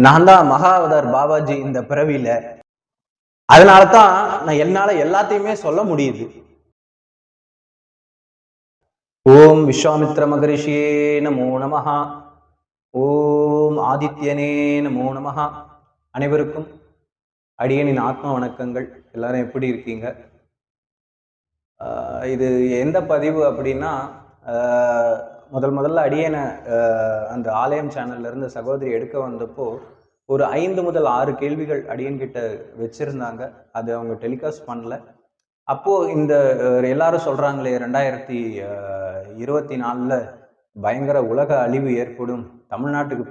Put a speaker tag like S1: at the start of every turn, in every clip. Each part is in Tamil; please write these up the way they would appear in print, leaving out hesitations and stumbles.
S1: நான் தான் மகாவதார் பாபாஜி இந்த பிறவியில. அதனாலதான் நான் என்னால எல்லாத்தையுமே சொல்ல முடியுது. ஓம் விஸ்வாமித்ர மகரிஷியே நமோ நமஹா. ஓம் ஆதித்யனே நமோ நமஹா. அனைவருக்கும் அடியனின் ஆத்ம வணக்கங்கள். எல்லாரும் எப்படி இருக்கீங்க? இது எந்த பதிவு அப்படின்னா, முதல்ல அடியனை அந்த ஆலயம் சேனல்ல இருந்து சகோதரி எடுக்க வந்தப்போ ஒரு 5 முதல் 6 கேள்விகள் அடியன் கிட்ட வச்சிருந்தாங்க. அது அவங்க டெலிகாஸ்ட் பண்ணல. அப்போ இந்த எல்லாரும் சொல்றாங்களே 2024ல பயங்கர உலக அழிவு ஏற்படும், தமிழ்நாட்டுக்கு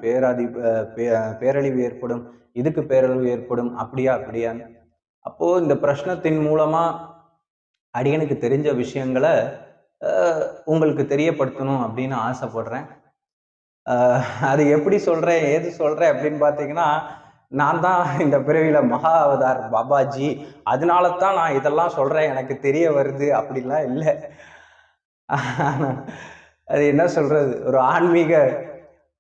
S1: பேரழிவு ஏற்படும், இதுக்கு பேரழிவு ஏற்படும், அப்படியான்னு. அப்போ இந்த பிரச்சனத்தின் மூலமா அடியனுக்கு தெரிஞ்ச விஷயங்களை உங்களுக்கு தெரியப்படுத்தணும் அப்படின்னு ஆசைப்படுறேன். அது எப்படி சொல்றேன், ஏது சொல்றேன் அப்படின்னு பார்த்தீங்கன்னா, நான் தான் இந்த பிறவியில மகா அவதார் பாபாஜி, அதனால தான் நான் இதெல்லாம் சொல்றேன், எனக்கு தெரிய வருது அப்படிலாம் இல்லை. அது என்ன சொல்றது, ஒரு ஆன்மீக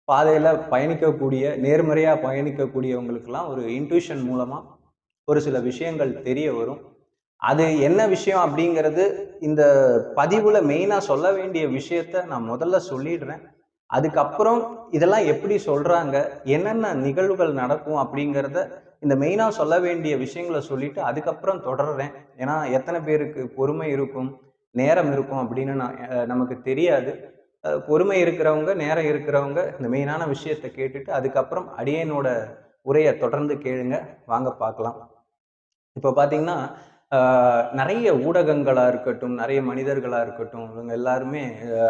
S1: பாதையில பயணிக்கக்கூடிய, நேர்மறையா பயணிக்கக்கூடியவங்களுக்கெல்லாம் ஒரு இன்ட்யூஷன் மூலமா ஒரு சில விஷயங்கள் தெரிய வரும். அது என்ன விஷயம் அப்படிங்கிறது இந்த பதிவுல மெயினா சொல்ல வேண்டிய விஷயத்த நான் முதல்ல சொல்லிடுறேன். அதுக்கப்புறம் இதெல்லாம் எப்படி சொல்றாங்க, என்னென்ன நிகழ்வுகள் நடக்கும் அப்படிங்கிறத இந்த மெயினா சொல்ல வேண்டிய விஷயங்களை சொல்லிட்டு அதுக்கப்புறம் தொடர்றேன். ஏன்னா எத்தனை பேருக்கு பொறுமை இருக்கும், நேரம் இருக்கும் அப்படின்னு நமக்கு தெரியாது. பொறுமை இருக்கிறவங்க, நேரம் இருக்கிறவங்க இந்த மெயினான விஷயத்த கேட்டுட்டு அதுக்கப்புறம் அடியேனோட உரையை தொடர்ந்து கேளுங்க. வாங்க பார்க்கலாம். இப்போ பார்த்தீங்கன்னா, நிறைய ஊடகங்களா இருக்கட்டும், நிறைய மனிதர்களா இருக்கட்டும், இவங்க எல்லாருமே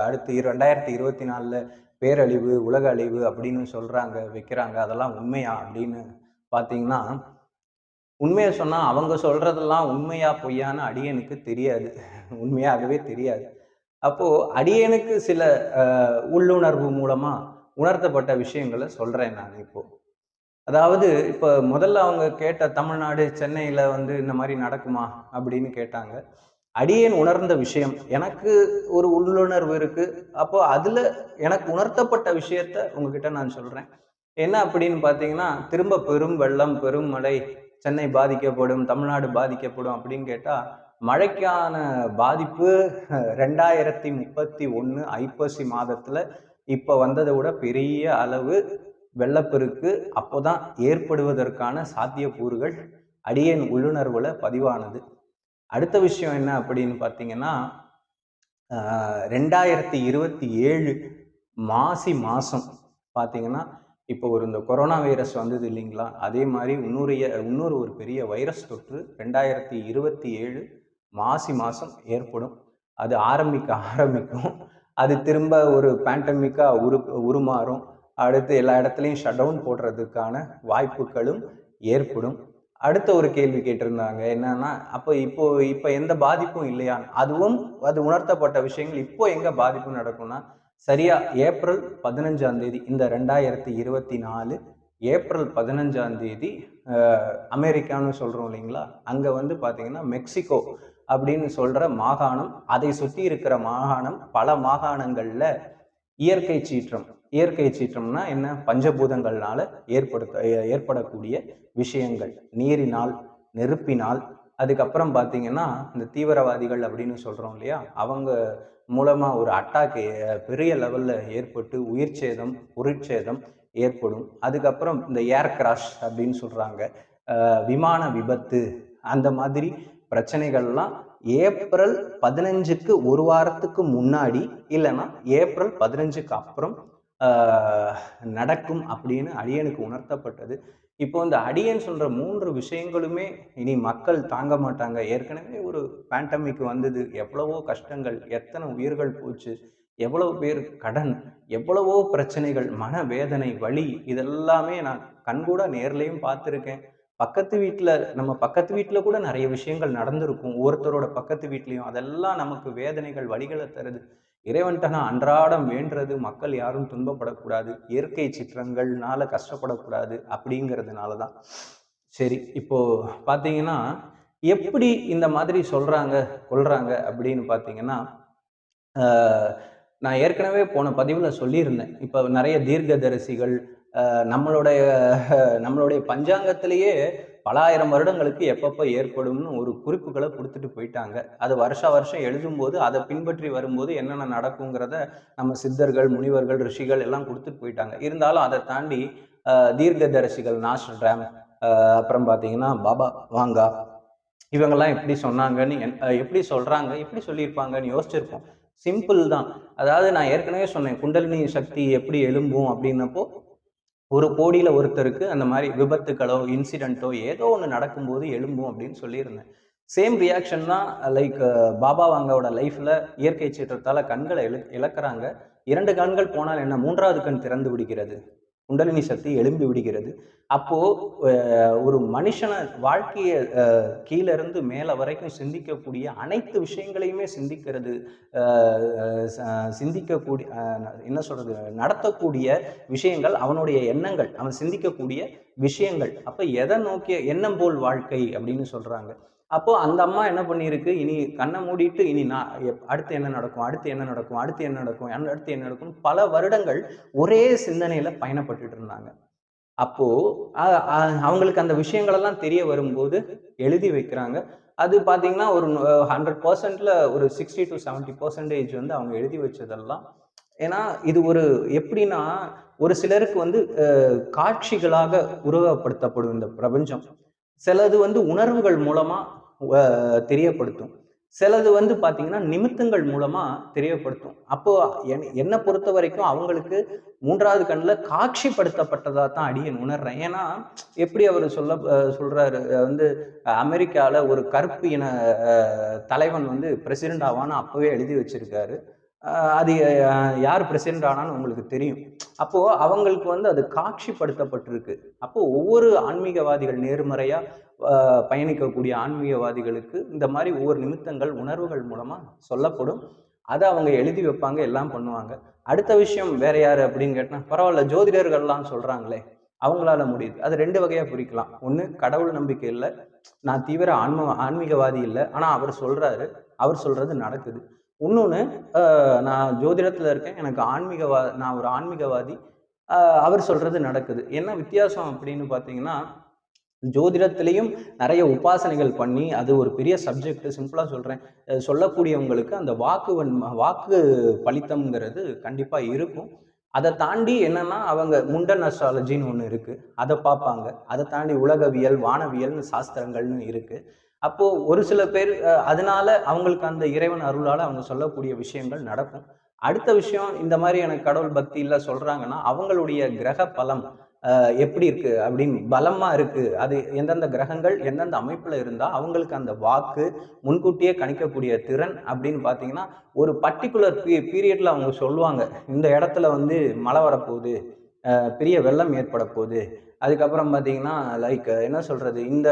S1: அடுத்து 2024ல பேரழிவு, உலக அழிவு அப்படின்னு சொல்றாங்க, வைக்கிறாங்க. அதெல்லாம் உண்மையா அப்படின்னு பார்த்தீங்கன்னா, உண்மையை சொன்னா அவங்க சொல்றதெல்லாம் உண்மையா பொய்யான்னு அடியனுக்கு தெரியாது. உண்மையாகவே தெரியாது. அப்போ அடியனுக்கு சில உள்ளுணர்வு மூலமா உணர்த்தப்பட்ட விஷயங்களை சொல்றேன் நான் இப்போ. அதாவது இப்ப முதல்ல அவங்க கேட்ட தமிழ்நாடு, சென்னையில வந்து இந்த மாதிரி நடக்குமா அப்படின்னு கேட்டாங்க. அடியேன் உணர்ந்த விஷயம், எனக்கு ஒரு உள்ளுணர்வு இருக்கு. அப்போ அதுல எனக்கு உணர்த்தப்பட்ட விஷயத்த உங்ககிட்ட நான் சொல்றேன். என்ன அப்படின்னு பார்த்தீங்கன்னா, திரும்ப பெரும் வெள்ளம், பெரும் மழை, சென்னை பாதிக்கப்படும், தமிழ்நாடு பாதிக்கப்படும் அப்படின்னு கேட்டா, மழைக்கான பாதிப்பு 2031 ஐப்பசி மாதத்துல இப்ப வந்ததை விட பெரிய அளவு வெள்ளப்பெருக்கு அப்போதான் ஏற்படுவதற்கான சாத்தியக்கூறுகள் அடியேன் உள்ளுணர்வுல பதிவானது. அடுத்த விஷயம் என்ன அப்படின்னு பார்த்தீங்கன்னா, 2027 மாசி மாசம் பார்த்தீங்கன்னா, இப்போ இந்த கொரோனா வைரஸ் வந்தது இல்லைங்களா, அதே மாதிரி இன்னொரு ஒரு பெரிய வைரஸ் தொற்று 2027 மாசி மாசம் ஏற்படும். அது ஆரம்பிக்கும். அது திரும்ப ஒரு பேண்டமிக்கா உருமாறும். அடுத்து எல்லா இடத்துலையும் ஷட் டவுன் போடுறதுக்கான வாய்ப்புகளும் ஏற்படும். அடுத்த ஒரு கேள்வி கேட்டிருந்தாங்க, என்னன்னா அப்போ இப்போ எந்த பாதிப்பும் இல்லையா? அது உணர்த்தப்பட்ட விஷயங்கள் இப்போ எங்க பாதிப்பு நடக்கும்னா, சரியா ஏப்ரல் 15ஆம் தேதி, இந்த 2024 ஏப்ரல் 15ஆம் தேதி அமெரிக்கான்னு சொல்றோம் இல்லைங்களா, அங்க வந்து பாத்தீங்கன்னா மெக்சிகோ அப்படின்னு சொல்ற மாகாணம், அதை சுற்றி இருக்கிற மாகாணம், பல மாகாணங்கள்ல இயற்கை சீற்றம்னா என்ன, பஞ்சபூதங்கள்னால ஏற்படக்கூடிய விஷயங்கள், நீரினால், நெருப்பினால், அதுக்கப்புறம் பார்த்தீங்கன்னா இந்த தீவிரவாதிகள் அப்படின்னு சொல்றோம் இல்லையா, அவங்க மூலமா ஒரு அட்டாக் பெரிய லெவல்ல ஏற்பட்டு உயிர் சேதம், பொருட்சேதம் ஏற்படும். அதுக்கப்புறம் இந்த ஏர் கிராஷ் அப்படின்னு சொல்றாங்க, விமான விபத்து, அந்த மாதிரி பிரச்சனைகள்லாம் ஏப்ரல் 15க்கு ஒரு வாரத்துக்கு முன்னாடி இல்லைன்னா ஏப்ரல் 15க்கு அப்புறம் நடக்கும் அப்படின்னு அடியனுக்கு உணர்த்தப்பட்டது. இப்போ இந்த அடியன் சொல்ற 3 விஷயங்களுமே இனி மக்கள் தாங்க மாட்டாங்க. ஏற்கனவே ஒரு பேண்டமிக் வந்தது, எவ்வளவோ கஷ்டங்கள், எத்தனை உயிர்கள் போச்சு, எவ்வளவு பேர் கடன், எவ்வளவோ பிரச்சனைகள், மனவேதனை, வலி, இதெல்லாமே நான் கண்கூட நேர்லையும் பார்த்துருக்கேன். நம்ம பக்கத்து வீட்டுல கூட நிறைய விஷயங்கள் நடந்திருக்கும், ஒருத்தரோட பக்கத்து வீட்லயும். அதெல்லாம் நமக்கு வேதனைகள், வலிகளை தருது. இறைவன்கிட்ட நான் அன்றாடம் வேண்டுறது, மக்கள் யாரும் துன்பப்படக்கூடாது, இயற்கை சிற்றங்கள்னால கஷ்டப்படக்கூடாது அப்படிங்கிறதுனாலதான். சரி, இப்போ பாத்தீங்கன்னா எப்படி இந்த மாதிரி கொள்றாங்க அப்படின்னு பாத்தீங்கன்னா, நான் ஏற்கனவே போன பதிவுல சொல்லியிருந்தேன். இப்ப நிறைய தீர்க்கதரிசிகள், நம்மளுடைய நம்மளுடைய பஞ்சாங்கத்திலேயே பல ஆயிரம் வருடங்களுக்கு எப்பப்போ ஏற்படும்னு ஒரு குறிப்புகளை கொடுத்துட்டு போயிட்டாங்க. அது வருஷா வருஷம் எழுதும்போது அதை பின்பற்றி வரும்போது என்னென்ன நடக்குங்கிறத நம்ம சித்தர்கள், முனிவர்கள், ரிஷிகள் எல்லாம் கொடுத்துட்டு போயிட்டாங்க. இருந்தாலும் அதை தாண்டி தீர்க்கதரிசிகள் நாஸ்ட்ராடாம், அப்புறம் பார்த்தீங்கன்னா பாபா வாங்கா, இவங்கெல்லாம் எப்படி சொன்னாங்கன்னு எப்படி சொல்றாங்க, எப்படி சொல்லியிருப்பாங்கன்னு யோசிச்சிருப்போம். சிம்பிள் தான். அதாவது நான் ஏற்கனவே சொன்னேன், குண்டலினி சக்தி எப்படி எழும்பும் அப்படின்னப்போ, ஒரு கோடியில ஒருத்தருக்கு அந்த மாதிரி விபத்துக்களோ இன்சிடென்ட்டோ ஏதோ ஒன்று நடக்கும்போது எழும்பும் அப்படின்னு சொல்லியிருந்தேன். சேம் ரியாக்ஷன் தான் லைக் பாபா வாங்கோட லைஃப்ல இயற்கை சீற்றத்தால கண்களை இழக்கிறாங்க. 2 கண்கள் போனால் என்ன, 3வது கண் திறந்து விடுகிறது, குண்டலினி சக்தி எழும்பி விடுகிறது. அப்போ ஒரு மனுஷனை வாழ்க்கைய கீழ இருந்து மேல வரைக்கும் சிந்திக்கக்கூடிய அனைத்து விஷயங்களையுமே சிந்திக்கிறது, சிந்திக்கக்கூடிய என்ன சொல்றது, நடத்தக்கூடிய விஷயங்கள் அவனுடைய எண்ணங்கள், அவன் சிந்திக்கக்கூடிய விஷயங்கள். அப்ப எதை நோக்கிய எண்ணம் போல் வாழ்க்கை அப்படின்னு சொல்றாங்க. அப்போ அந்த அம்மா என்ன பண்ணியிருக்கு, இனி கண்ணை மூடிட்டு இனி நான் அடுத்து என்ன நடக்கும், அடுத்து என்ன நடக்கும், அடுத்து என்ன நடக்கும், அடுத்து என்ன நடக்கும், பல வருடங்கள் ஒரே சிந்தனையில பயணப்பட்டுட்டு இருந்தாங்க. அப்போ அவங்களுக்கு அந்த விஷயங்கள் எல்லாம் தெரிய வரும்போது எழுதி வைக்கிறாங்க. அது பார்த்தீங்கன்னா ஒரு 100%ல ஒரு 60 to 70% வந்து அவங்க எழுதி வச்சதெல்லாம். ஏன்னா இது ஒரு எப்படின்னா, ஒரு சிலருக்கு வந்து காட்சிகளாக உருவகப்படுத்தப்படும் இந்த பிரபஞ்சம். சிலது வந்து உணர்வுகள் மூலமா தெரியப்படுத்தும். சிலது வந்து பார்த்தீங்கன்னா, நிமித்தங்கள் மூலமா தெரியப்படுத்தும். அப்போ என்ன பொறுத்த வரைக்கும் அவங்களுக்கு 3வது கண்ல காட்சிப்படுத்தப்பட்டதா தான் அடியேன் உணர்றேன். ஏன்னா, எப்படி அவரு சொல்றாரு வந்து அமெரிக்கால ஒரு கருப்பு இன தலைவன் வந்து பிரசிடென்ட் ஆவான்னு அப்பவே எழுதி வச்சிருக்காரு. அது யார் பிரசிடென்ட் ஆனான்னு உங்களுக்கு தெரியும். அப்போ அவங்களுக்கு வந்து அது காட்சிப்படுத்தப்பட்டிருக்கு. அப்போ ஒவ்வொரு ஆன்மீகவாதிகள் நேர்மறையா பயணிக்கக்கூடிய ஆன்மீகவாதிகளுக்கு இந்த மாதிரி ஒவ்வொரு நிமித்தங்கள், உணர்வுகள் மூலமா சொல்லப்படும். அதை அவங்க எழுதி வைப்பாங்க, எல்லாம் பண்ணுவாங்க. அடுத்த விஷயம் வேற யாரு அப்படின்னு கேட்டா, பரவாயில்ல ஜோதிடர்கள்லாம் சொல்றாங்களே, அவங்களால முடியுது. அது 2 வகையா பிரிக்கலாம். ஒண்ணு, கடவுள் நம்பிக்கை இல்லை, நான் தீவிர ஆன்மீகவாதி இல்லை, ஆனா அவர் சொல்றாரு, அவர் சொல்றது நடக்குது. இன்னொன்னு, நான் ஜோதிடத்துல இருக்கேன், எனக்கு நான் ஒரு ஆன்மீகவாதி, அவர் சொல்றது நடக்குது. என்ன வித்தியாசம் அப்படின்னு பார்த்தீங்கன்னா, ஜோதிடத்திலையும் நிறைய உபாசனைகள் பண்ணி அது ஒரு பெரிய சப்ஜெக்ட். சிம்பிளா சொல்றேன், சொல்லக்கூடியவங்களுக்கு அந்த வாக்கு பலித்தம்ங்கிறது கண்டிப்பா இருக்கும். அதை தாண்டி என்னன்னா, அவங்க முண்டன் அஸ்ட்ராலஜின்னு ஒன்று இருக்கு, அதை பார்ப்பாங்க. அதை தாண்டி உலகவியல், வானவியல்னு சாஸ்திரங்கள்னு இருக்கு. அப்போ ஒரு சில பேர் அதனால அவங்களுக்கு அந்த இறைவன் அருளால அவங்க சொல்லக்கூடிய விஷயங்கள் நடக்கும். அடுத்த விஷயம், இந்த மாதிரி எனக்கு கடவுள் பக்தி இல்லை சொல்றாங்கன்னா, அவங்களுடைய கிரக பலம் எப்படி இருக்கு அப்படின்னு பலமா இருக்கு, அது எந்தெந்த கிரகங்கள் எந்தெந்த அமைப்புல இருந்தா அவங்களுக்கு அந்த வாக்கு முன்கூட்டியே கணிக்கக்கூடிய திறன் அப்படின்னு பார்த்தீங்கன்னா, ஒரு பர்டிகுலர் பீரியட்ல அவங்க சொல்லுவாங்க, இந்த இடத்துல வந்து மழை வரப்போகுது, பெரிய வெள்ளம் ஏற்பட போகுது. அதுக்கப்புறம் பார்த்தீங்கன்னா, லைக் என்ன சொல்றது, இந்த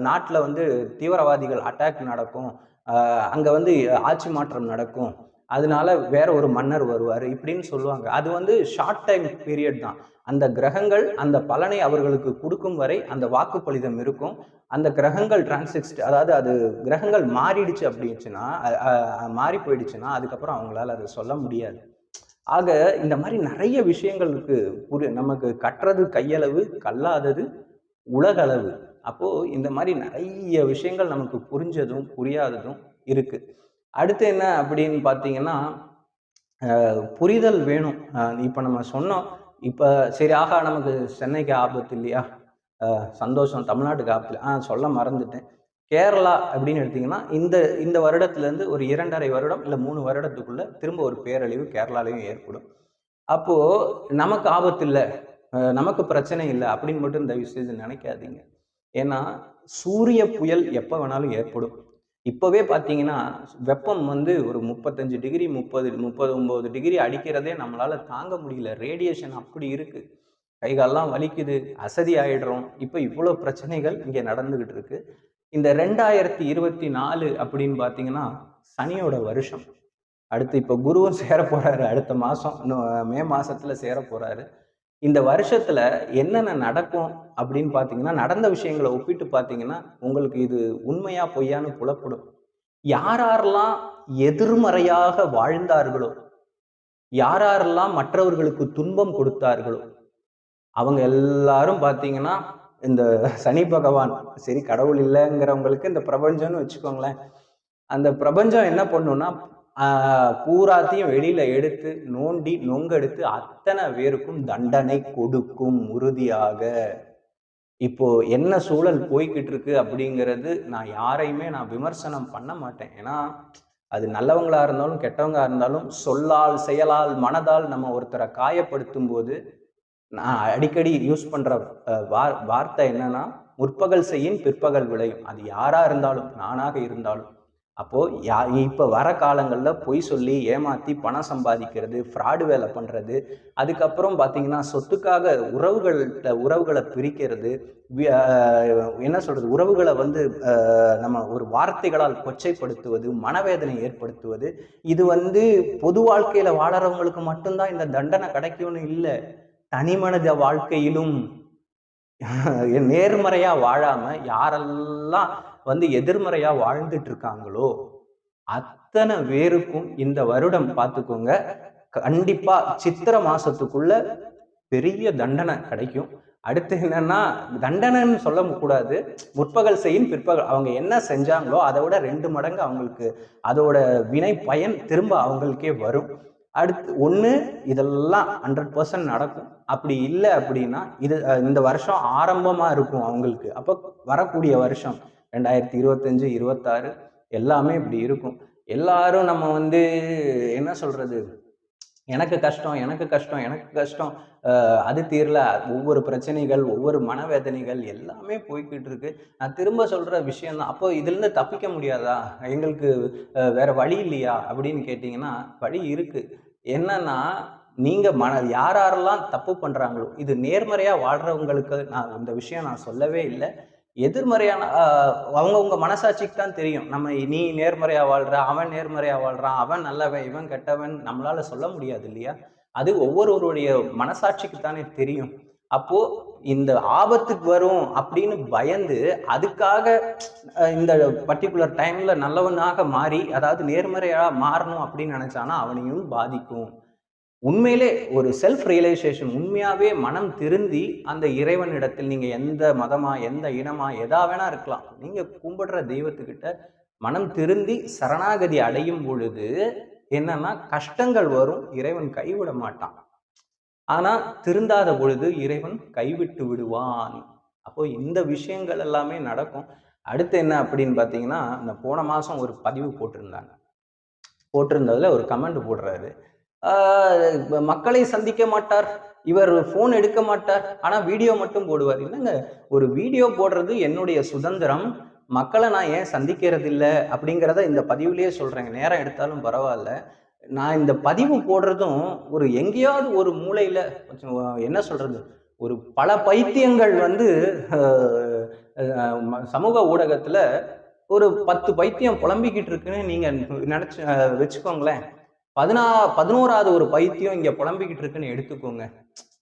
S1: நாட்டில் வந்து தீவிரவாதிகள் அட்டாக் நடக்கும், அங்கே வந்து ஆட்சி மாற்றம் நடக்கும், அதனால வேற ஒரு மன்னர் வருவார் இப்படின்னு சொல்லுவாங்க. அது வந்து ஷார்ட் டைம் பீரியட் தான். அந்த கிரகங்கள் அந்த பலனை அவர்களுக்கு கொடுக்கும் வரை அந்த வாக்குப்பளிதம் இருக்கும். அந்த கிரகங்கள் டிரான்சிஸ்ட், அதாவது அது கிரகங்கள் மாறிடுச்சு அப்படின்னுச்சுன்னா, மாறி போயிடுச்சுன்னா அதுக்கப்புறம் அவங்களால அதை சொல்ல முடியாது. ஆக இந்த மாதிரி நிறைய விஷயங்களுக்கு நமக்கு கற்றது கையளவு, கல்லாதது உலகளவு. அப்போ இந்த மாதிரி நிறைய விஷயங்கள் நமக்கு புரிஞ்சதும் புரியாததும் இருக்கு. அடுத்து என்ன அப்படின்னு பார்த்தீங்கன்னா, புரிதல் வேணும். இப்போ நம்ம சொன்னோம், இப்போ சரி ஆகா நமக்கு சென்னைக்கு ஆபத்து இல்லையா, சந்தோஷம், தமிழ்நாட்டுக்கு ஆபத்து சொல்ல மறந்துட்டேன். கேரளா அப்படின்னு எடுத்தீங்கன்னா, இந்த இந்த வருடத்திலேருந்து ஒரு 2.5 வருடம் இல்லை 3 வருடத்துக்குள்ள திரும்ப ஒரு பேரழிவு கேரளாலையும் ஏற்படும். அப்போ நமக்கு ஆபத்து இல்லை, நமக்கு பிரச்சனை இல்லை அப்படின்னு மட்டும் தயவு செய்து நினைக்காதீங்க. ஏன்னா சூரிய புயல் எப்போ வேணாலும் ஏற்படும். இப்போவே பார்த்தீங்கன்னா, வெப்பம் வந்து ஒரு 35 டிகிரி 39 டிகிரி அடிக்கிறதே நம்மளால தாங்க முடியல. ரேடியேஷன் அப்படி இருக்கு. கை கால்லாம் வலிக்குது, அசதி ஆயிடுறோம். இப்போ இவ்வளோ பிரச்சனைகள் இங்கே நடந்துகிட்டு இருக்கு. இந்த 2024 அப்படின்னு பார்த்தீங்கன்னா, சனியோட வருஷம். அடுத்து இப்போ குருவும் சேர போறாரு அடுத்த மாசம், மே மாசத்துல சேர போறாரு. இந்த வருஷத்துல என்னென்ன நடக்கும் அப்படின்னு பார்த்தீங்கன்னா, நடந்த விஷயங்களை ஒப்பிட்டு பார்த்தீங்கன்னா, உங்களுக்கு இது உண்மையா பொய்யான்னு புலப்படும். யாரெல்லாம் எதிர்மறையாக வாழ்ந்தார்களோ, யாரெல்லாம் மற்றவர்களுக்கு துன்பம் கொடுத்தார்களோ, அவங்க எல்லாரும் பார்த்தீங்கன்னா இந்த சனி பகவான், சரி கடவுள் இல்லைங்கிறவங்களுக்கு இந்த பிரபஞ்சம்னு வச்சுக்கோங்களேன். அந்த பிரபஞ்சம் என்ன பண்ணும்னா பூராத்தையும் வெளியில எடுத்து நோண்டி நொங்கெடுத்து அத்தனை பேருக்கும் தண்டனை கொடுக்கும் உறுதியாக. இப்போ என்ன சூழல் போய்கிட்டு இருக்கு அப்படிங்கிறது நான் யாரையுமே நான் விமர்சனம் பண்ண மாட்டேன். ஏன்னா அது நல்லவங்களா இருந்தாலும் கெட்டவங்களா இருந்தாலும் சொல்லால் செயலால் மனதால் நம்ம ஒருத்தரை காயப்படுத்தும் போது நான் அடிக்கடி யூஸ் பண்ற வார்த்தை என்னன்னா, முற்பகல் செய்யின் பிற்பகல் விளையும். அது யாரா இருந்தாலும் நானாக இருந்தாலும். அப்போ இப்ப வர காலங்கள்ல பொய் சொல்லி ஏமாத்தி பணம் சம்பாதிக்கிறது, ஃப்ராடு வேலை பண்றது, அதுக்கப்புறம் பார்த்தீங்கன்னா சொத்துக்காக உறவுகளை பிரிக்கிறது, என்ன சொல்றது, உறவுகளை வந்து நம்ம ஒரு வார்த்தைகளால் கொச்சைப்படுத்துவது, மனவேதனை ஏற்படுத்துவது, இது வந்து பொது வாழ்க்கையில வாழறவங்களுக்கு மட்டும்தான் இந்த தண்டனை கிடைக்கும்னு இல்லை. தனி மனித வாழ்க்கையிலும் நேர்மறையா வாழாம யாரெல்லாம் வந்து எதிர்மறையா வாழ்ந்துட்டு இருக்காங்களோ அத்தனை பேருக்கும் இந்த வருடம் பார்த்துக்கோங்க, கண்டிப்பா சித்திரை மாசத்துக்குள்ள பெரிய தண்டனை கிடைக்கும். அடுத்து என்னன்னா, தண்டனைன்னு சொல்ல கூடாது, முற்பகல் செய்யும் பிற்பகல், அவங்க என்ன செஞ்சாங்களோ அதை விட 2 மடங்கு அவங்களுக்கு அதோட வினை பயன் திரும்ப அவங்களுக்கே வரும். அடுத்து ஒன்று இதெல்லாம் 100% நடக்கும். அப்படி இல்லை அப்படின்னா இந்த வருஷம் ஆரம்பமாக இருக்கும் அவங்களுக்கு. அப்போ வரக்கூடிய வருஷம் 2025, 26 எல்லாமே இப்படி இருக்கும். எல்லாரும் நம்ம வந்து என்ன சொல்றது, எனக்கு கஷ்டம் எனக்கு கஷ்டம் எனக்கு கஷ்டம், அது தீரல, ஒவ்வொரு பிரச்சனைகள் ஒவ்வொரு மனவேதனைகள் எல்லாமே போய்கிட்டு இருக்கு. நான் திரும்ப சொல்ற விஷயம் தான். அப்போ இதுலேருந்து தப்பிக்க முடியாதா, எங்களுக்கு வேற வழி இல்லையா அப்படின்னு கேட்டிங்கன்னா வழி இருக்கு. என்னன்னா, நீங்க யாரெல்லாம் தப்பு பண்றாங்களோ, இது நேர்மறையா வாழ்றவங்களுக்கு நான் இந்த விஷயம் நான் சொல்லவே இல்லை. எதிர்மறையான அவங்கவுங்க மனசாட்சிக்கு தான் தெரியும். நம்ம நீ நேர்மறையா வாழ்ற, அவன் நேர்மறையா வாழ்றான், அவன் நல்லவன் இவன் கெட்டவன் நம்மளால சொல்ல முடியாது இல்லையா? அது ஒவ்வொருவருடைய மனசாட்சிக்கு தானே தெரியும். அப்போ இந்த ஆபத்துக்கு வரும் அப்படின்னு பயந்து அதுக்காக இந்த பர்டிகுலர் டைம்ல நல்லவனாக மாறி, அதாவது நேர்மறையா மாறணும் அப்படின்னு நினைச்சானா அவனையும் பாதிக்கும். உண்மையிலே ஒரு செல்ஃப் ரியலைசேஷன், உண்மையாவே மனம் திருந்தி அந்த இறைவனிடத்தில், நீங்க எந்த மதமா எந்த இனமா எதா வேணா இருக்கலாம், நீங்க கும்பிடுற தெய்வத்துக்கிட்ட மனம் திருந்தி சரணாகதி அடையும் பொழுது என்னன்னா கஷ்டங்கள் வரும், இறைவன் கைவிட மாட்டான். ஆனா திருந்தாத பொழுது இறைவன் கைவிட்டு விடுவான். அப்போ இந்த விஷயங்கள் எல்லாமே நடக்கும். அடுத்து என்ன அப்படின்னு பார்த்தீங்கன்னா, இந்த போன மாசம் ஒரு பதிவு போட்டிருந்ததுல ஒரு கமெண்ட் போடுறாரு, மக்களை சந்திக்க மாட்டார், இவர் போன் எடுக்க மாட்டார், ஆனா வீடியோ மட்டும் போடுவார். இல்லைங்க, ஒரு வீடியோ போடுறது என்னுடைய சுதந்திரம், மக்களை நான் ஏன் சந்திக்கிறது இல்லை அப்படிங்கிறத இந்த பதிவுலயே சொல்றேங்க. நேரம் எடுத்தாலும் பரவாயில்ல. நான் இந்த பதிவு போடுறதும் ஒரு எங்கேயாவது ஒரு மூலையில என்ன சொல்றது, ஒரு பல பைத்தியங்கள் வந்து சமூக ஊடகத்துல ஒரு 10 பைத்தியம் புலம்பிக்கிட்டு இருக்குன்னு நீங்க நினைச்சு வச்சுக்கோங்களேன். 11வது ஒரு பைத்தியம் இங்க புலம்பிக்கிட்டு இருக்குன்னு எடுத்துக்கோங்க.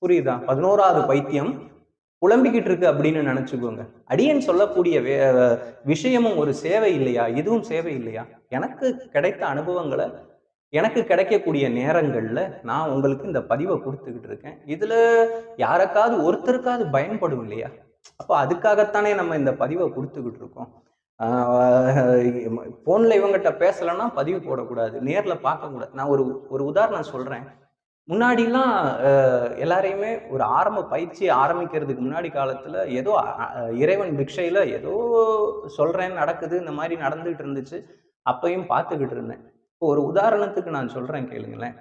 S1: புரியுதா? 11வது பைத்தியம் புலம்பிக்கிட்டு இருக்கு அப்படின்னு நினைச்சுக்கோங்க. அடியேன் சொல்லக்கூடிய விஷயமும் ஒரு சேவை இல்லையா? இதுவும் சேவை இல்லையா? எனக்கு கிடைத்த அனுபவங்களை எனக்கு கிடைக்கக்கூடிய நேரங்கள்ல நான் உங்களுக்கு இந்த பதிவை கொடுத்துக்கிட்டு இருக்கேன். இதுல யாருக்காவது ஒருத்தருக்காவது பயன்படும் இல்லையா? அப்போ அதுக்காகத்தானே நம்ம இந்த பதிவை கொடுத்துக்கிட்டு இருக்கோம். போன்ல இவங்ககிட்ட பேசலைன்னா பதிவு போடக்கூடாது, நேர்ல பார்க்கக்கூடாது. நான் ஒரு உதாரணம் சொல்றேன். முன்னாடிலாம் எல்லாரையுமே ஒரு ஆரம்ப பயிற்சி ஆரம்பிக்கிறதுக்கு முன்னாடி காலத்துல ஏதோ இறைவன் பிக்ஷையில ஏதோ சொல்றேன் நடக்குது, இந்த மாதிரி நடந்துகிட்டு இருந்துச்சு. அப்பையும் பார்த்துக்கிட்டு இருந்தேன். இப்போ ஒரு உதாரணத்துக்கு நான் சொல்றேன் கேளுங்களேன்.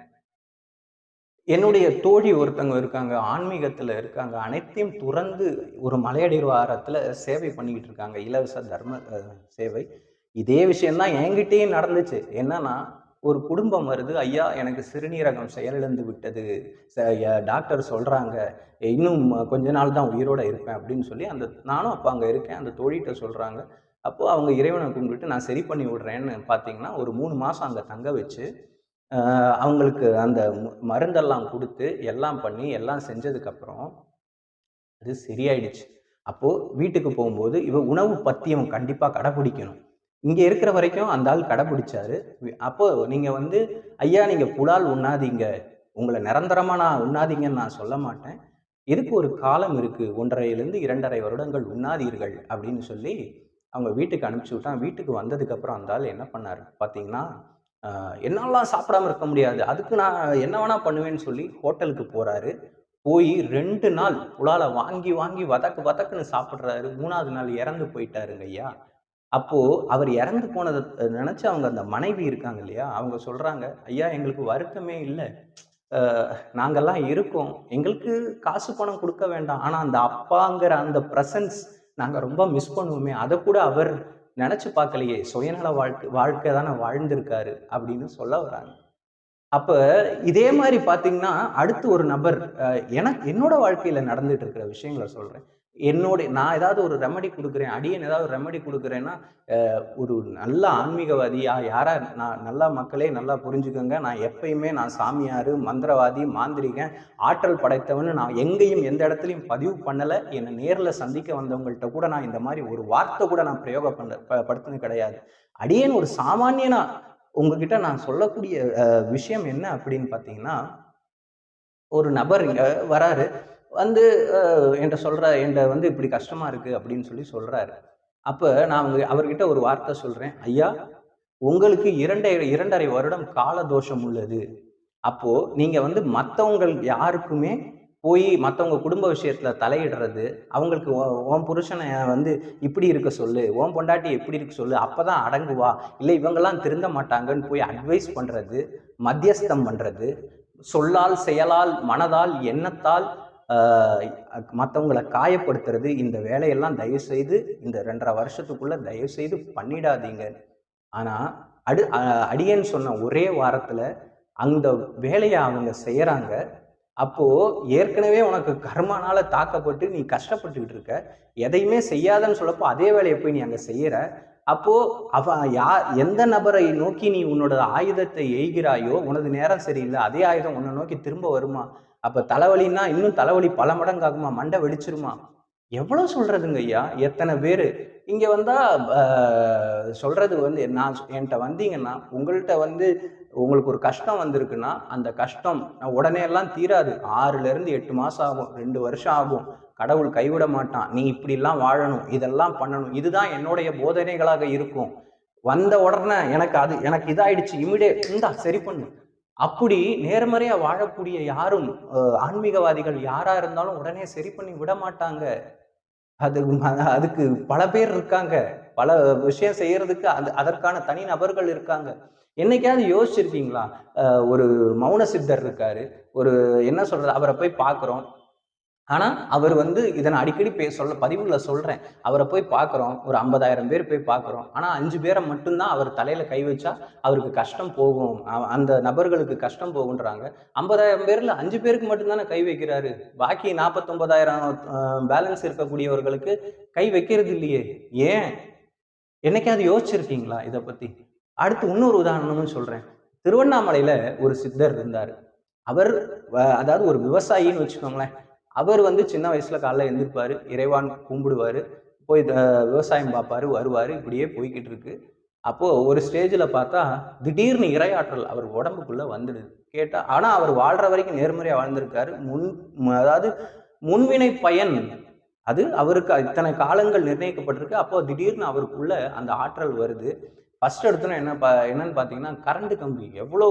S1: என்னுடைய தோழி ஒருத்தவங்க இருக்காங்க, ஆன்மீகத்துல இருக்காங்க, அனைத்தையும் துறந்து ஒரு மலையடிவாரத்துல சேவை பண்ணிக்கிட்டு இருக்காங்க, இலவச தர்ம சேவை. இதே விஷயம்தான் என்கிட்டயும் நடந்துச்சு. என்னன்னா, ஒரு குடும்பம் வருது, ஐயா எனக்கு சிறுநீரகம் செயலிழந்து விட்டது, டாக்டர் சொல்றாங்க இன்னும் கொஞ்ச நாள் தான் உயிரோட இருப்பேன் அப்படின்னு சொல்லி, நானும் அப்போ அங்கே இருக்கேன், அந்த தோழிகிட்ட சொல்றாங்க. அப்போ அவங்க இறைவனை கும்பிட்டு நான் சரி பண்ணி விடுறேன்னு பார்த்தீங்கன்னா ஒரு 3 மாசம் அங்கே தங்க வச்சு அவங்களுக்கு அந்த மருந்தெல்லாம் கொடுத்து எல்லாம் பண்ணி எல்லாம் செஞ்சதுக்கப்புறம் அது சரியாயிடுச்சு. அப்போ வீட்டுக்கு போகும்போது உணவு பத்தியம் கண்டிப்பா கடைபிடிக்கணும். இங்க இருக்கிற வரைக்கும் அந்த ஆள் கடைபிடிச்சாரு. அப்போ நீங்க வந்து ஐயா நீங்க புலால் உண்ணாதீங்க, உங்களை நிரந்தரமா நான் உண்ணாதீங்கன்னு நான் சொல்ல மாட்டேன். இதுக்கு ஒரு காலம் இருக்கு. 1½ 2½ வருடங்கள் உண்ணாதீர்கள் அப்படின்னு சொல்லி அவங்க வீட்டுக்கு அனுப்பிச்சு விட்டான். வீட்டுக்கு வந்ததுக்கப்புறம் அந்த ஆள் என்ன பண்ணாரு பார்த்தீங்கன்னா, என்னால்லாம் சாப்பிடாம இருக்க முடியாது. அதுக்கு நான் என்ன வேணா பண்ணுவேன்னு சொல்லி ஹோட்டலுக்கு போறாரு. போய் 2 நாள் புலால வாங்கி வாங்கி வதக்கு வதக்குன்னு சாப்பிடுறாரு. 3வது நாள் இறந்து போயிட்டாருங்க ஐயா. அப்போ அவர் இறந்து போனத நெனச்சு அவங்க அந்த மனைவி இருக்காங்க இல்லையா? அவங்க சொல்றாங்க, "ஐயா எங்களுக்கு வருத்தமே இல்ல. அ நாங்கலாம் இருக்கோம். எங்களுக்கு காசு பணம் குடுக்க வேண்டாம். ஆனா அந்த அப்பாங்கிற அந்த பிரசன்ஸ் நாங்க ரொம்ப மிஸ் பண்ணுவோமே! அதக்கூட அவர் நெனச்சு பார்க்கலையே! சுயநல வாழ்க்கை தானே வாழ்ந்திருக்காரு." அப்படின்னு சொல்ல வராங்க. அப்ப இதே மாரி பார்த்தீங்கன்னா, அடுத்து ஒரு நபர் என்னோட வாழ்க்கையில நடந்துட்டு இருக்கிற விஷயங்கள சொல்றேன். நான் ஏதாவது ஒரு ரெமெடி குடுக்குறேன். அடியேன் ஏதாவது ரெமெடி குடுக்குறேன்னா, ஒரு நல்ல ஆன்மீகவாதியா யாரா நல்லா மக்களே நல்லா புரிஞ்சுக்கங்க. நான் சாமியாரு, மந்திரவாதி, மாந்திரீகன், ஆற்றல் படைத்தவன்னு நான் எங்கேயும் எந்த இடத்துலயும் பதிவு பண்ணல. என்ன நேர்ல சந்திக்க வந்தவங்கள்ட்ட கூட நான் இந்த மாரி ஒரு வார்த்தை கூட நான் பிரயோகம் படுத்தினது கிடையாது. அடியேன் ஒரு சாமானியனா உங்ககிட்ட நான் சொல்லக்கூடிய விஷயம் என்ன அப்படின்னு பார்த்தீங்கன்னா, ஒரு நபர் இங்க வராரு. வந்து என்ட்ட வந்து இப்படி கஷ்டமா இருக்கு அப்படின்னு சொல்லி சொல்றாரு. அப்ப நான் அவர்கிட்ட ஒரு வார்த்தை சொல்றேன். ஐயா, உங்களுக்கு 2½ வருடம் கால தோஷம் உள்ளது. அப்போ நீங்க வந்து யாருக்குமே மத்தவங்க குடும்ப விஷயத்துல தலையிடுறது, அவங்களுக்கு உன் புருஷன வந்து இப்படி இருக்க சொல்லு, உன் பொண்டாட்டிய இப்படி இருக்க சொல்லு, அப்பதான் அடங்குவா, இல்ல இவங்கலாம் திருந்த மாட்டாங்கன்னு போய் அட்வைஸ் பண்றது, மத்தியஸ்தம் பண்றது, சொல்லால், செயலால், மனதால், எண்ணத்தால் மத்தவங்கள காயப்படுத்துறது, இந்த வேலையெல்லாம் தயவுசெய்து இந்த 2½ வருஷத்துக்குள்ள தயவுசெய்து பண்ணிடாதீங்க. ஆனா, அடியேன் சொன்ன ஒரே வாரத்துல அந்த வேலைய அவங்க செய்யறாங்க. அப்போ ஏற்கனவே உனக்கு கர்மனால தாக்கப்பட்டு நீ கஷ்டப்பட்டுக்கிட்டு இருக்க. எதையுமே செய்யாதன்னு சொல்லப்போ அதே வேலைய போய் நீ அங்க செய்யற. அப்போ எந்த நபரை நோக்கி நீ உன்னோட ஆயுதத்தை எய்கிறாயோ, உனது நேரம் சரியில்ல. அதே ஆயுதம் உன்ன நோக்கி திரும்ப வருமா? அப்ப தலைவலின்னா இன்னும் தலைவலி பல மடங்கு ஆகுமா? மண்டை வெடிச்சிருமா? எவ்வளவு சொல்றதுங்க ஐயா? எத்தன பேரு. இங்க வந்தா சொல்றது வந்து என்ட்ட வந்தீங்கன்னா, உங்கள்ட்ட வந்து உங்களுக்கு ஒரு கஷ்டம் வந்திருக்குன்னா, அந்த கஷ்டம் உடனே எல்லாம் தீராது. 6ல இருந்து 8 மாசம் ஆகும். 2 வருஷம் ஆகும். கடவுள் கைவிட மாட்டான். நீ இப்படிலாம் வாழணும். இதெல்லாம் பண்ணணும். இதுதான் என்னுடைய போதனைகளாக இருக்கும். வந்த உடனே எனக்கு இதாயிடுச்சு. இந்தா சரி பண்ணு. அப்படி நேர்மறையா வாழக்கூடிய யாரும் ஆன்மீகவாதிகள் யாரா இருந்தாலும் உடனே சரி பண்ணி விட மாட்டாங்க. அதுக்கு பல பேர் இருக்காங்க. பல விஷயம் செய்யறதுக்கு அதற்கான தனி நபர்கள் இருக்காங்க. என்னைக்காவது யோசிச்சிருக்கீங்களா? ஒரு மௌன சித்தர் இருக்காரு. என்ன சொல்றது? அவர போய் பார்க்கிறோம். ஆனா, அவர் வந்து இத நான் அடிக்கடி பதிவுல சொல்றேன். அவர போய் பார்க்கிறோம். ஒரு 50,000 பேர் போய் பார்க்கிறோம். ஆனா 5 பேர மட்டும் தான் அவர் தலையில கை வச்சா, அவருக்கு கஷ்டம் போகும். அந்த நபர்களுக்கு கஷ்டம் போகுன்றாங்க. 50,000 பேர்ல 5 பேருக்கு மட்டும் தானே கை வைக்கிறாரு. பாக்கி 49,000 பேலன்ஸ் இருக்கக்கூடியவர்களுக்கு கை வைக்கிறது இல்லையே. ஏன்? என்னைக்காவது யோசிச்சிருக்கீங்களா இத பத்தி? அடுத்து இன்னொரு உதாரணமும் சொல்றேன். திருவண்ணாமலையில ஒரு சித்தர் இருந்தாரு. அவர் அதாவது ஒரு விவசாயின்னு வச்சுக்கோங்களேன். அவர் வந்து சின்ன வயசுல காலைல எந்திரிப்பாரு, இறைவான் கும்பிடுவாரு, போய் விவசாயம் பார்ப்பாரு, வருவாரு, இப்படியே போய்க்கிட்டு இருக்கு. அப்போ ஒரு ஸ்டேஜ்ல பார்த்தா, திடீர்னு இறையாற்றல் அவர் உடம்புக்குள்ள வந்துடுது. கேட்டா ஆனா அவர் வாழ்ற வரைக்கும் நேர்மறையா வாழ்ந்திருக்காரு. அதாவது முன்வினை பயன் அது அவருக்கு இத்தனை காலங்கள் நிர்ணயிக்கப்பட்டிருக்கு. அப்போ திடீர்னு அவருக்குள்ள அந்த ஆற்றல் வருது. ஃபர்ஸ்ட் எடுத்தோன்னே என்னன்னு பார்த்தீங்கன்னா, கரண்ட் கம்பி எவ்வளோ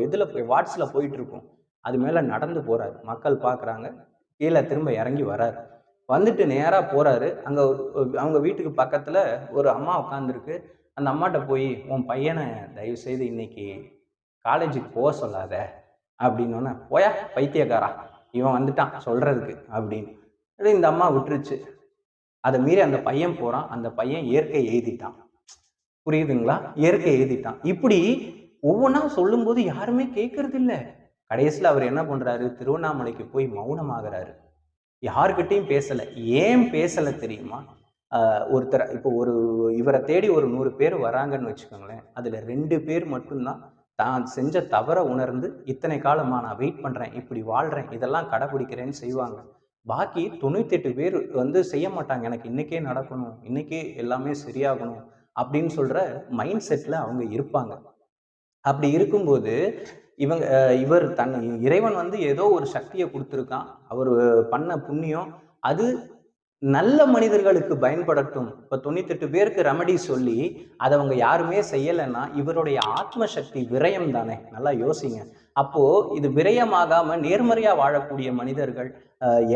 S1: இதுல வாட்ஸ்ல போயிட்டு இருக்கும். அது மேல நடந்து போறாரு. மக்கள் பார்க்குறாங்க. கீழ திரும்ப இறங்கி வராரு. வந்துட்டு நேரா போறாரு. அவங்க வீட்டுக்கு பக்கத்துல ஒரு அம்மா உட்கார்ந்துருக்கு. அந்த அம்மாட்ட போய், "உன் பையன தயவுசெய்து இன்னைக்கு காலேஜுக்கு சொல்லாத" அப்படின்னோன்னே, "போயா பைத்தியக்காரா! இவன் வந்துட்டான் சொல்றதுக்கு" அப்படின்னு. இந்த அம்மா விட்டுருச்சு. அத மீறி அந்த பையன் போறான். அந்த பையன் இயற்கை எய்திட்டான். புரியுதுங்களா? இயற்கை எய்திட்டான். இப்படி ஒவ்வொன்னா சொல்லும்போது யாருமே கேட்கறது இல்ல. கடைசியில அவர் என்ன பண்றாரு? திருவண்ணாமலைக்கு போய் மௌனமாகறாரு. யார்கிட்டயும் பேசல. ஏன் பேசல தெரியுமா? இப்போ இவர தேடி ஒரு 100 பேர் வராங்கன்னு வச்சுக்கோங்களேன். அதுல 2 பேர் மட்டும் தான் செஞ்ச தவற உணர்ந்து, இத்தனை காலமா நான் வெயிட் பண்றேன், இப்படி வாழ்றேன், இதெல்லாம் கடைபிடிக்கிறேன்னு செய்வாங்க. பாக்கி 98 பேர் வந்து செய்ய மாட்டாங்க. எனக்கு இன்னைக்கே நடக்கணும், இன்னைக்கே எல்லாமே சரியாகணும் அப்படின்னு சொல்ற மைண்ட் செட்ல அவங்க இருப்பாங்க. அப்படி இருக்கும்போது இவர் இறைவன் வந்து ஏதோ ஒரு சக்தியை கொடுத்துருக்கான். அவர் பண்ண புண்ணியம் அது நல்ல மனிதர்களுக்கு பயன்படட்டும். இப்ப 98 பேருக்கு ரெமடி சொல்லி அதை அவங்க யாருமே செய்யலைன்னா இவருடைய ஆத்ம சக்தி விரயம் தானே. நல்லா யோசிங்க. அப்போ இது விரயமாகாம நேர்மறையா வாழக்கூடிய மனிதர்கள்,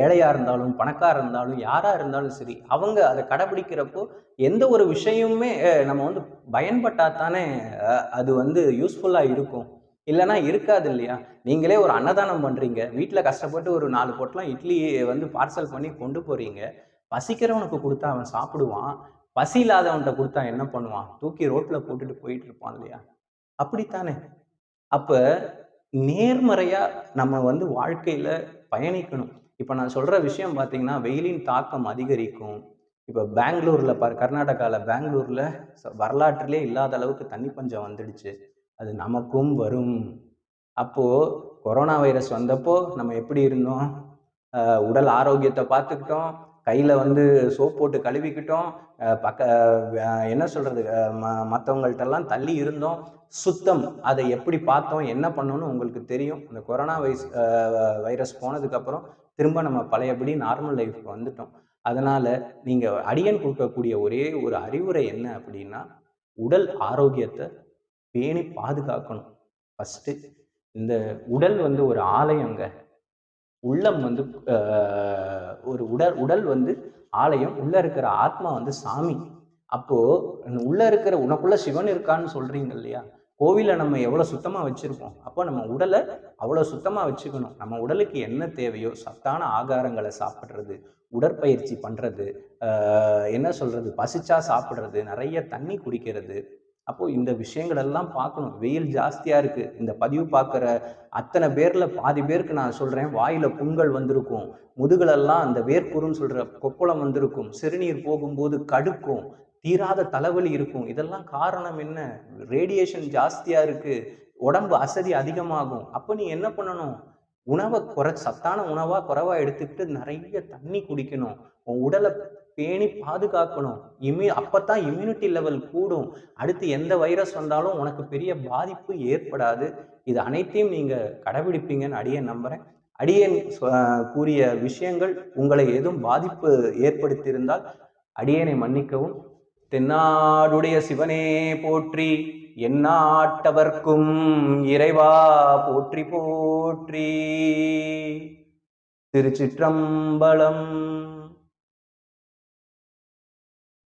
S1: ஏழையா இருந்தாலும் பணக்காரர் இருந்தாலும் யாரா இருந்தாலும் சரி, அவங்க அதை கடைபிடிக்கிறப்போ எந்த ஒரு விஷயமுமே நம்ம வந்து பயன்பட்டா தானே அது யூஸ்ஃபுல்லா இருக்கும். இல்லைன்னா இருக்காது இல்லையா? நீங்களே ஒரு அன்னதானம் பண்றீங்க, வீட்டுல கஷ்டப்பட்டு ஒரு 4 பொட்டலம் இட்லி பார்சல் பண்ணி கொண்டு போறீங்க. பசிக்கிறவனுக்கு கொடுத்தா அவன் சாப்பிடுவான், பசி இல்லாதவன்கிட்ட கொடுத்தா என்ன பண்ணுவான்? தூக்கி ரோட்ல போட்டுட்டு போயிட்டு இருப்பான் இல்லையா? அப்படித்தானே. அப்ப நேர்மறையா நம்ம வாழ்க்கையில பயணிக்கணும். இப்ப நான் சொல்ற விஷயம் பார்த்தீங்கன்னா, வெயிலின் தாக்கம் அதிகரிக்கும். இப்ப பெங்களூர்ல கர்நாடகால பெங்களூர்ல வரலாற்றிலே இல்லாத அளவுக்கு தண்ணி பஞ்சம் வந்துடுச்சு. அது நமக்கும் வரும். அப்போ கொரோனா வைரஸ் வந்தப்போ நம்ம எப்படி இருந்தோம்? உடல் ஆரோக்கியத்தை பார்த்துக்கிட்டோம், கையில சோப் போட்டு கழுவிக்கிட்டோம், என்ன சொல்றது, மற்றவங்கள்ட்டெல்லாம் தள்ளி இருந்தோம். சுத்தம் அதை எப்படி பார்த்தோம், என்ன பண்ணோம்னு உங்களுக்கு தெரியும். இந்த கொரோனா வைரஸ் போனதுக்கு அப்புறம் திரும்ப நம்ம பழையபடி நார்மல் லைஃப்க்கு வந்துட்டோம். அதனால நீங்க அடியன் கொடுக்கக்கூடிய ஒரே ஒரு அறிவுரை என்ன அப்படின்னா, உடல் ஆரோக்கியத்தை பேணி பாதுகாக்கணும். ஃபர்ஸ்ட் இந்த உடல் ஒரு ஆலயங்க. உள்ளம் ஒரு உடல் ஆலயம், உள்ள இருக்கிற ஆத்மா சாமி. அப்போ உள்ள இருக்கிற உனக்குள்ள சிவன் இருக்கான்னு சொல்றீங்க இல்லையா? கோவிலை நம்ம எவ்வளவு சுத்தமா வச்சிருக்கோம். அப்போ நம்ம உடலை அவ்வளவு சுத்தமா வச்சுக்கணும். நம்ம உடலுக்கு என்ன தேவையோ சத்தான ஆகாரங்களை சாப்பிட்றது, உடற்பயிற்சி பண்றது, என்ன சொல்றது, பசிச்சா சாப்பிட்றது, நிறைய தண்ணி குடிக்கிறது. அப்போ இந்த விஷயங்கள் எல்லாம் பார்க்கணும். வெயில் ஜாஸ்தியா இருக்கு. இந்த பதிவு பார்க்குற அத்தனை பேர்ல பாதி பேருக்கு நான் சொல்றேன், வாயில புண்கள் வந்திருக்கும், முதுகுலெல்லாம் அந்த வேர்க்குருன்னு சொல்ற கொப்பளம் வந்திருக்கும், சிறுநீர் போகும்போது கடுக்கும், தீராத தலைவலி இருக்கும். இதெல்லாம் காரணம் என்ன? ரேடியேஷன் ஜாஸ்தியா இருக்கு, உடம்பு அசதி அதிகமாகும். அப்போ நீ என்ன பண்ணணும்? உணவை சத்தான உணவா குறைவா எடுத்துக்கிட்டு நிறைய தண்ணி குடிக்கணும். உன் உடலை பேணி பாதுகாக்கணும். அப்பதான் இம்யூனிட்டி லெவல் கூடும். அடுத்து எந்த வைரஸ் வந்தாலும் உனக்கு பெரிய பாதிப்பு ஏற்படாது. இது அனைத்தையும் நீங்க கடைபிடிப்பீங்கன்னு அடியேன் நம்புறேன். அடியேன் கூறிய விஷயங்கள் உங்களை ஏதும் பாதிப்பு ஏற்படுத்தியிருந்தால் அடியேனை மன்னிக்கவும். தென்னாடுடைய சிவனே போற்றி, எந்நாட்டவர்க்கும் இறைவா போற்றி போற்றி. திருச்சிற்றம்பலம்.